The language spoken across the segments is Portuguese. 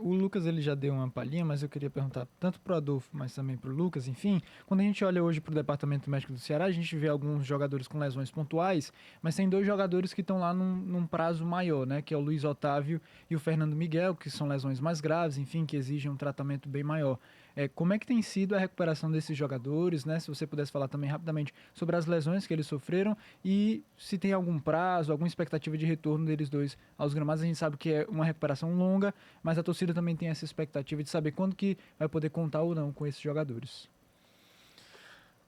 o Lucas ele já deu uma palhinha, mas eu queria perguntar tanto pro Adolfo, mas também pro Lucas, enfim, quando a gente olha hoje pro departamento médico do Ceará, a gente vê alguns jogadores com lesões pontuais, mas tem dois jogadores que estão lá num prazo maior, né, que é o Luiz Otávio e o Fernando Miguel, que são lesões mais graves, enfim, que exigem um tratamento bem maior. Como é que tem sido a recuperação desses jogadores, né? Se você pudesse falar também rapidamente sobre as lesões que eles sofreram e se tem algum prazo, alguma expectativa de retorno deles dois aos gramados. A gente sabe que é uma recuperação longa, mas a torcida também tem essa expectativa de saber quando que vai poder contar ou não com esses jogadores.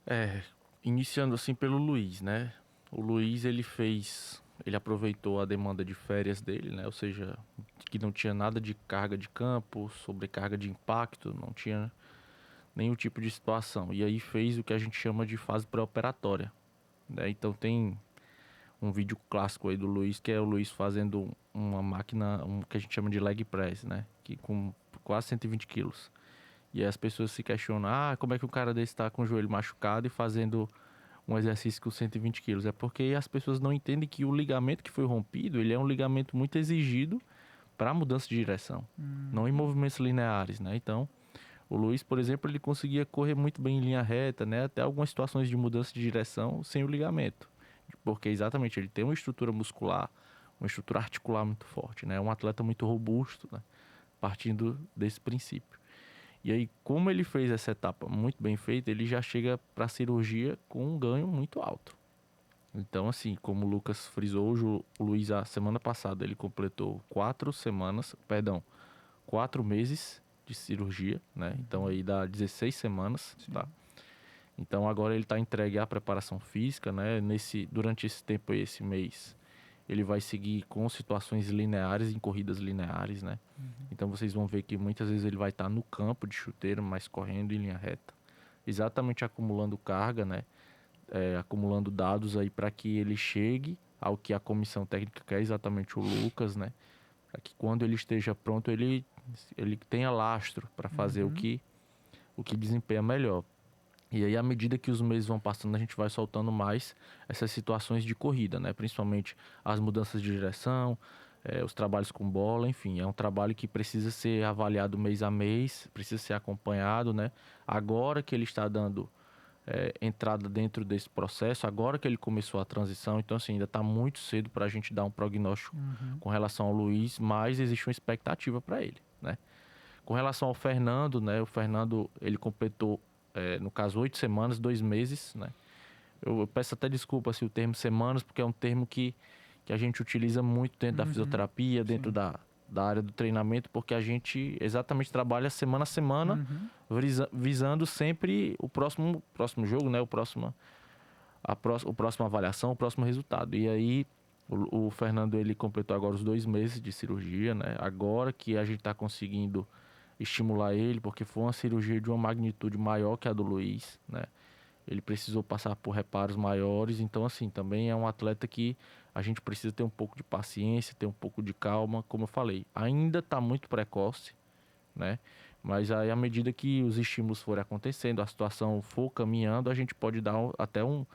É, iniciando assim pelo Luiz, né? O Luiz, ele aproveitou a demanda de férias dele, né? Ou seja, que não tinha nada de carga de campo, sobrecarga de impacto, não tinha nenhum tipo de situação. E aí fez o que a gente chama de fase pré-operatória, né? Então tem um vídeo clássico aí do Luiz, que é o Luiz fazendo uma máquina, que a gente chama de leg press, né? Que com quase 120 quilos. E aí as pessoas se questionam, como é que um cara desse está com o joelho machucado e fazendo um exercício com 120 quilos? É porque as pessoas não entendem que o ligamento que foi rompido, ele é um ligamento muito exigido para mudança de direção, não em movimentos lineares, né? Então, o Luiz, por exemplo, ele conseguia correr muito bem em linha reta, né? Até algumas situações de mudança de direção sem o ligamento. Porque exatamente, ele tem uma estrutura muscular, uma estrutura articular muito forte, né? É um atleta muito robusto, né? Partindo desse princípio. E aí, como ele fez essa etapa muito bem feita, ele já chega para a cirurgia com um ganho muito alto. Então, assim, como o Lucas frisou, o Luiz, a semana passada, ele completou 4 meses de cirurgia, né? Então aí dá 16 semanas, Sim. tá? Então agora ele está entregue à preparação física, né? Durante esse tempo aí, esse mês, ele vai seguir com situações lineares, em corridas lineares, né? Então vocês vão ver que muitas vezes ele vai estar no campo de chuteiro, mas correndo em linha reta. Exatamente acumulando carga, né? Acumulando dados aí para que ele chegue ao que a comissão técnica quer, exatamente o Lucas, né? Para que quando ele esteja pronto, ele tenha lastro para fazer o que desempenha melhor. E aí, à medida que os meses vão passando, a gente vai soltando mais essas situações de corrida, né? Principalmente as mudanças de direção, os trabalhos com bola, enfim. É um trabalho que precisa ser avaliado mês a mês, precisa ser acompanhado, né? Agora que ele está dando entrada dentro desse processo, agora que ele começou a transição, então assim, ainda está muito cedo para a gente dar um prognóstico com relação ao Luiz, mas existe uma expectativa para ele, né? Com relação ao Fernando, né? O Fernando, ele completou, no caso, 8 semanas, 2 meses, né? Eu peço até desculpa se o termo semanas, porque é um termo que a gente utiliza muito dentro da fisioterapia, dentro Sim. da área do treinamento, porque a gente exatamente trabalha semana a semana, visando sempre o próximo jogo, né? A próxima avaliação, o próximo resultado. E aí, o Fernando, ele completou agora os 2 meses de cirurgia, né? Agora que a gente está conseguindo estimular ele, porque foi uma cirurgia de uma magnitude maior que a do Luiz, né? Ele precisou passar por reparos maiores, então assim, também é um atleta que a gente precisa ter um pouco de paciência, ter um pouco de calma, como eu falei. Ainda está muito precoce, né? Mas aí, à medida que os estímulos forem acontecendo, a situação for caminhando, a gente pode dar até um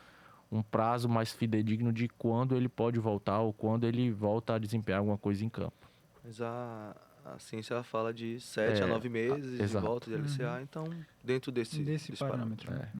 prazo mais fidedigno de quando ele pode voltar ou quando ele volta a desempenhar alguma coisa em campo. Mas a ciência ela fala de 7 a 9 meses de volta Exato. de LCA, então dentro desse Desse parâmetro. parâmetro.